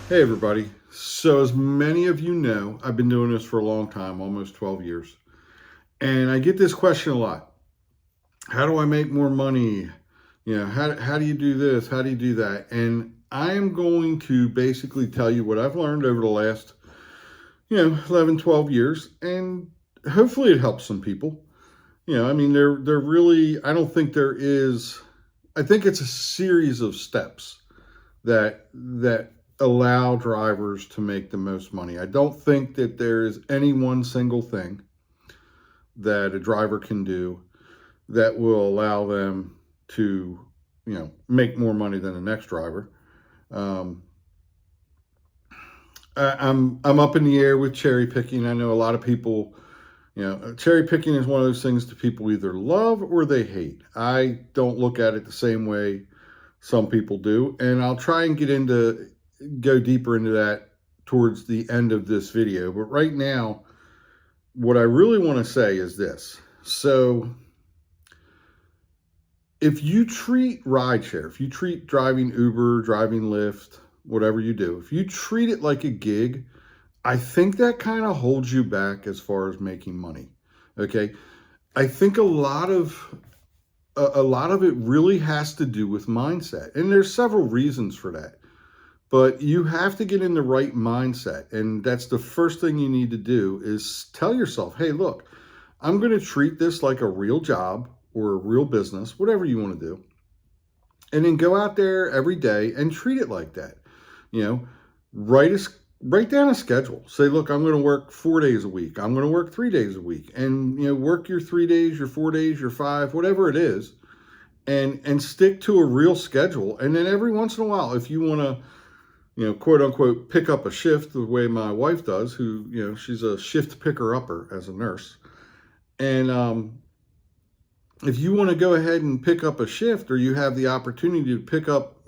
Hey everybody. So as many of you know, I've been doing this for a long time, almost 12 years. And I get this question a lot. How do I make more money? How do you do this? How do you do that? And I am going to basically tell you what I've learned over the last, 11, 12 years. And hopefully it helps some people. I mean, they're really, I don't think there is, I think it's a series of steps that allow drivers to make the most money. I don't think that there is any one single thing that a driver can do that will allow them to, make more money than the next driver. Um, I'm up in the air with cherry picking. I know a lot of people, cherry picking is one of those things that people either love or they hate. I don't look at it the same way some people do, and I'll try and go deeper into that towards the end of this video. But right now, what I really want to say is this. So if you treat rideshare, if you treat driving Uber, driving Lyft, whatever you do, if you treat it like a gig, I think that kind of holds you back as far as making money. Okay. I think a lot of it really has to do with mindset. And there's several reasons for that. But you have to get in the right mindset. And that's the first thing you need to do is tell yourself, hey, look, I'm going to treat this like a real job or a real business, whatever you want to do. And then go out there every day and treat it like that. You know, write a write down a schedule. Say, look, I'm going to work 4 days a week. I'm going to work 3 days a week, and work your 3 days, your 4 days, your five, whatever it is, and stick to a real schedule. And then every once in a while, if you want to, quote unquote, pick up a shift the way my wife does, who, she's a shift picker upper as a nurse. And if you want to go ahead and pick up a shift, or you have the opportunity to pick up,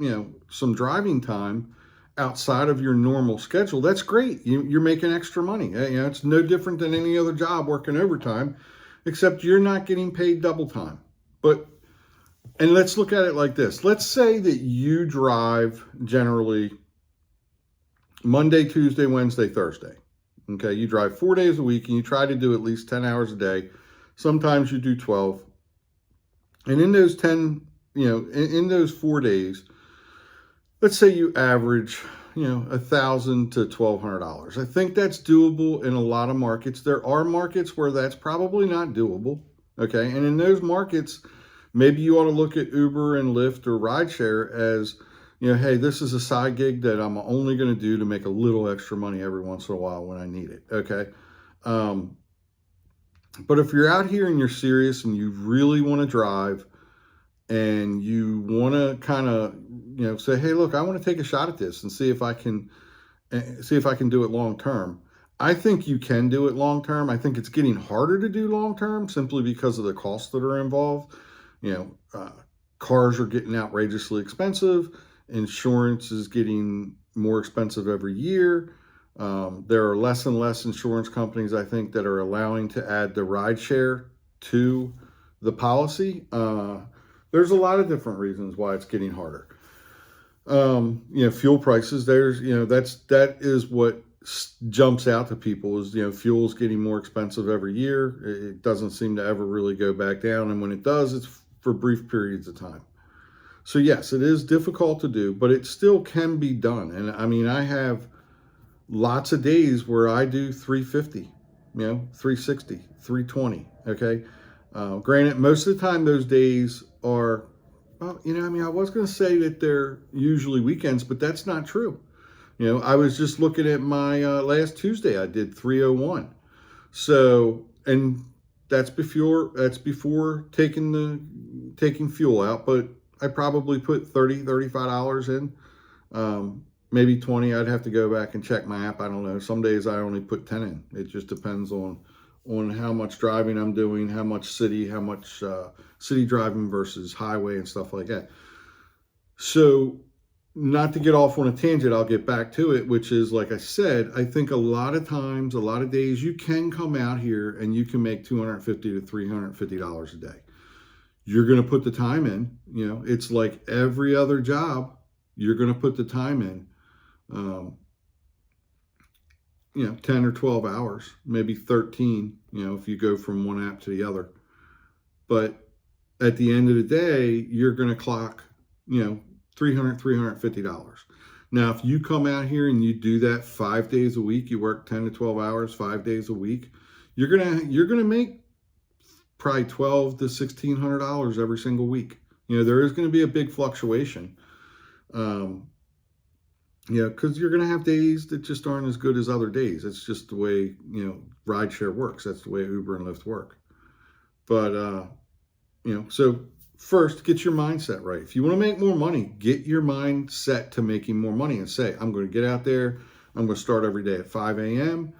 some driving time outside of your normal schedule, that's great. You're making extra money. It's no different than any other job working overtime, except you're not getting paid double time. And let's look at it like this. Let's say that you drive generally Monday, Tuesday, Wednesday, Thursday. Okay, you drive 4 days a week and you try to do at least 10 hours a day. Sometimes you do 12. And in those 10, in those 4 days, let's say you average, $1,000 to $1,200. I think that's doable in a lot of markets. There are markets where that's probably not doable. Okay, and in those markets, maybe you ought to look at Uber and Lyft or Rideshare as, hey, this is a side gig that I'm only going to do to make a little extra money every once in a while when I need it. Okay. But if you're out here and you're serious and you really want to drive and you want to kind of, say, hey, look, I want to take a shot at this and see if I can do it long term. I think you can do it long term. I think it's getting harder to do long term simply because of the costs that are involved. Cars are getting outrageously expensive. Insurance is getting more expensive every year. There are less and less insurance companies, I think, that are allowing to add the rideshare to the policy. There's a lot of different reasons why it's getting harder. Fuel prices, that is what jumps out to people is, fuel is getting more expensive every year. It doesn't seem to ever really go back down. And when it does, it's for brief periods of time. So yes, it is difficult to do, but it still can be done. And I mean, I have lots of days where I do 350, 360, 320. Okay. Granted, most of the time those days are, well, I was going to say that they're usually weekends, but that's not true. I was just looking at my last Tuesday, I did 301. So, and that's before taking fuel out, but I probably put $35 in, maybe 20. I'd have to go back and check my app. I don't know. Some days I only put 10 in. It just depends on how much driving I'm doing, how much city driving versus highway and stuff like that. So, not to get off on a tangent, I'll get back to it, which is, like I said, I think a lot of times, a lot of days, you can come out here and you can make $250 to $350 a day. You're going to put the time in. It's like every other job. You're going to put the time in. 10 or 12 hours, maybe 13, if you go from one app to the other. But at the end of the day, you're going to clock, $350. Now, if you come out here and you do that 5 days a week, you work 10 to 12 hours, 5 days a week, you're gonna make probably $1,200 to $1,600 every single week. There is going to be a big fluctuation. Because you're going to have days that just aren't as good as other days. It's just the way, rideshare works. That's the way Uber and Lyft work. But, so first, get your mindset right. If you want to make more money, get your mind set to making more money and say, I'm going to get out there. I'm going to start every day at 5 a.m.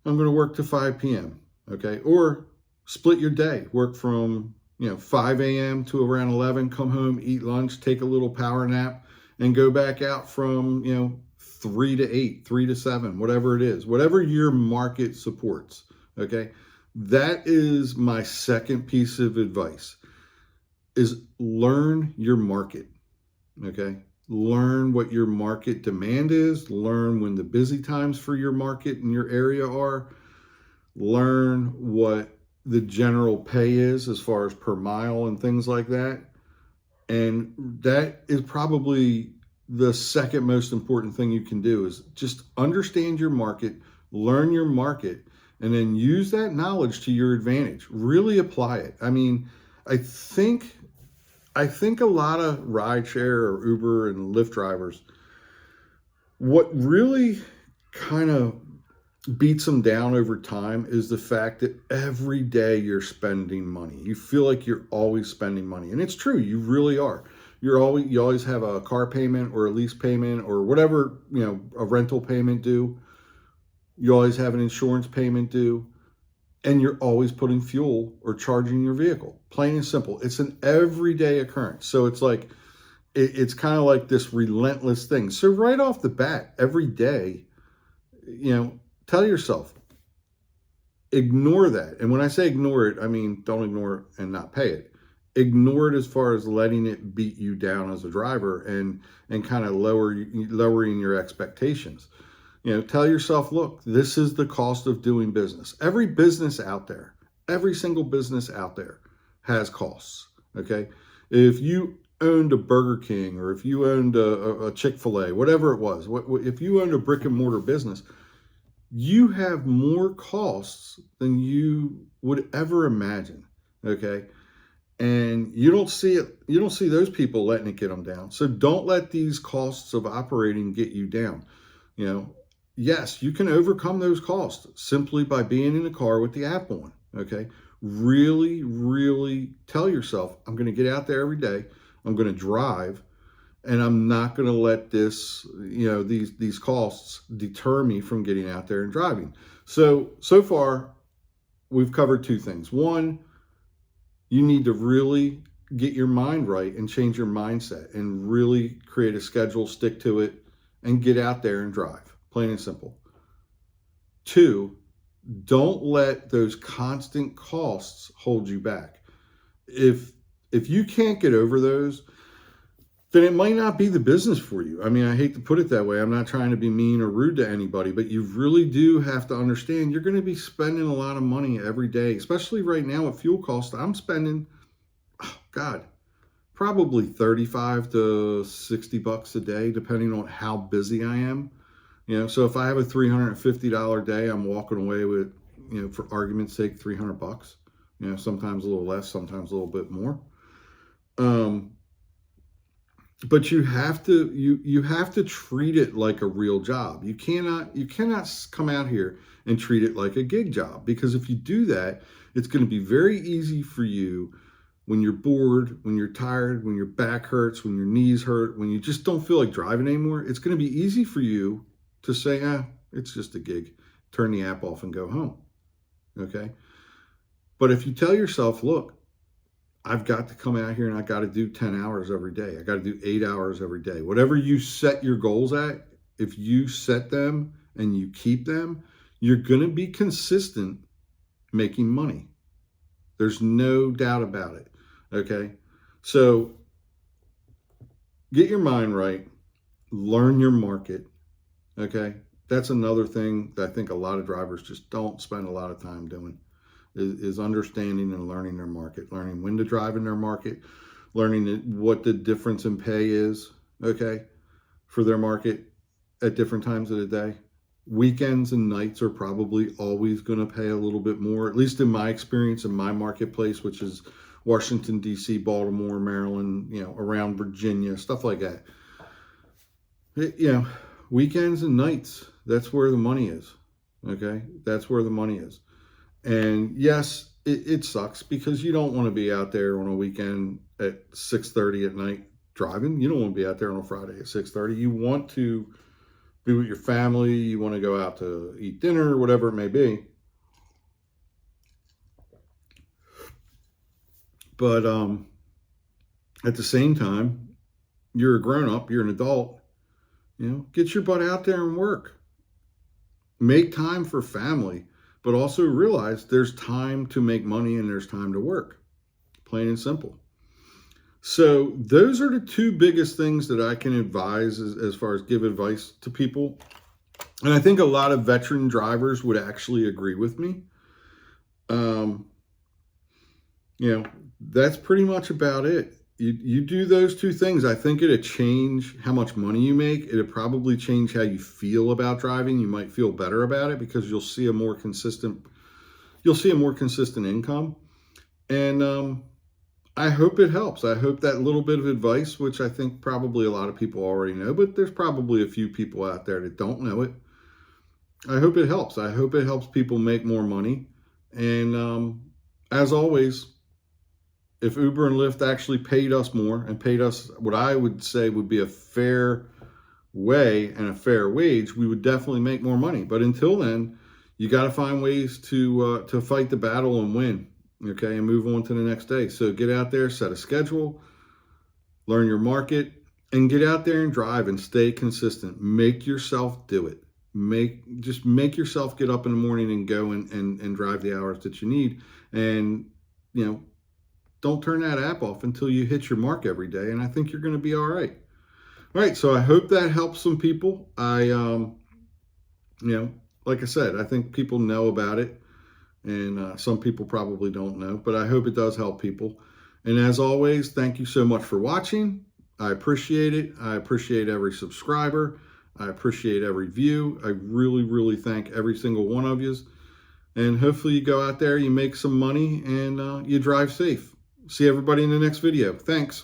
I'm going to work to 5 p.m. Okay. Or split your day, work from, 5 a.m. to around 11, come home, eat lunch, take a little power nap, and go back out from 3 to 8, 3 to 7, whatever it is, whatever your market supports. Okay, that is my second piece of advice: is learn your market. Okay, learn what your market demand is. Learn when the busy times for your market and your area are. Learn what the general pay is as far as per mile and things like that. And that is probably the second most important thing you can do, is just understand your market, learn your market, and then use that knowledge to your advantage. Really apply it. I mean, I think a lot of rideshare or Uber and Lyft drivers, what really kind of beats them down over time is the fact that every day you're spending money. You feel like you're always spending money. And it's true, you really are. You always have a car payment or a lease payment or whatever, a rental payment due. You always have an insurance payment due, and you're always putting fuel or charging your vehicle. Plain and simple. It's an everyday occurrence. So it's like, it's kind of like this relentless thing. So right off the bat, every day, tell yourself, ignore that. And when I say ignore it, I mean, don't ignore it and not pay it. Ignore it as far as letting it beat you down as a driver and kind of lowering your expectations. Tell yourself, look, this is the cost of doing business. Every business out there, every single business out there has costs. Okay. If you owned a Burger King, or if you owned a Chick-fil-A, whatever it was, if you owned a brick and mortar business, you have more costs than you would ever imagine. Okay. And you don't see it. You don't see those people letting it get them down. So don't let these costs of operating get you down. Yes, you can overcome those costs simply by being in the car with the app on. Okay. Really, really tell yourself, I'm going to get out there every day. I'm going to drive, and I'm not going to let this, these costs deter me from getting out there and driving. So far, we've covered two things. One, you need to really get your mind right and change your mindset and really create a schedule, stick to it, and get out there and drive. Plain and simple. Two, don't let those constant costs hold you back. If you can't get over those, then it might not be the business for you. I mean, I hate to put it that way. I'm not trying to be mean or rude to anybody, but you really do have to understand you're going to be spending a lot of money every day, especially right now at fuel costs. I'm spending, probably 35 to 60 bucks a day, depending on how busy I am. So if I have a $350 day, I'm walking away with, for argument's sake, 300 bucks. Sometimes a little less, sometimes a little bit more. But you have to treat it like a real job. You cannot come out here and treat it like a gig job, because if you do that, it's going to be very easy for you when you're bored, when you're tired, when your back hurts, when your knees hurt, when you just don't feel like driving anymore. It's going to be easy for you to say, it's just a gig, turn the app off and go home. Okay. But if you tell yourself, look, I've got to come out here and I got to do 10 hours every day. I got to do 8 hours every day. Whatever you set your goals at, if you set them and you keep them, you're going to be consistent making money. There's no doubt about it. Okay. So get your mind right, learn your market. Okay. That's another thing that I think a lot of drivers just don't spend a lot of time doing, is understanding and learning their market, learning when to drive in their market, learning what the difference in pay is, okay, for their market at different times of the day. Weekends and nights are probably always going to pay a little bit more, at least in my experience in my marketplace, which is Washington, D.C., Baltimore, Maryland, around Virginia, stuff like that. Weekends and nights, that's where the money is, okay? That's where the money is. And yes, it sucks because you don't want to be out there on a weekend at 6:30 at night driving. You don't want to be out there on a Friday at 6:30. You want to be with your family. You want to go out to eat dinner, whatever it may be. But at the same time, you're a grown-up, you're an adult, get your butt out there and work. Make time for family, but also realize there's time to make money and there's time to work. Plain and simple. So those are the two biggest things that I can advise as far as give advice to people. And I think a lot of veteran drivers would actually agree with me. That's pretty much about it. You do those two things. I think it'd change how much money you make. It'd probably change how you feel about driving. You might feel better about it because you'll see a more consistent income. And I hope it helps. I hope that little bit of advice, which I think probably a lot of people already know, but there's probably a few people out there that don't know it. I hope it helps. I hope it helps people make more money. And as always, if Uber and Lyft actually paid us more and paid us what I would say would be a fair way and a fair wage, we would definitely make more money. But until then, you got to find ways to fight the battle and win, okay, and move on to the next day. So get out there, set a schedule, learn your market, and get out there and drive and stay consistent. Make yourself do it. Just make yourself get up in the morning and go and drive the hours that you need. And, don't turn that app off until you hit your mark every day. And I think you're going to be all right. All right. So I hope that helps some people. Like I said, I think people know about it. And some people probably don't know, but I hope it does help people. And as always, thank you so much for watching. I appreciate it. I appreciate every subscriber. I appreciate every view. I really, really thank every single one of you. And hopefully you go out there, you make some money, and you drive safe. See everybody in the next video. Thanks.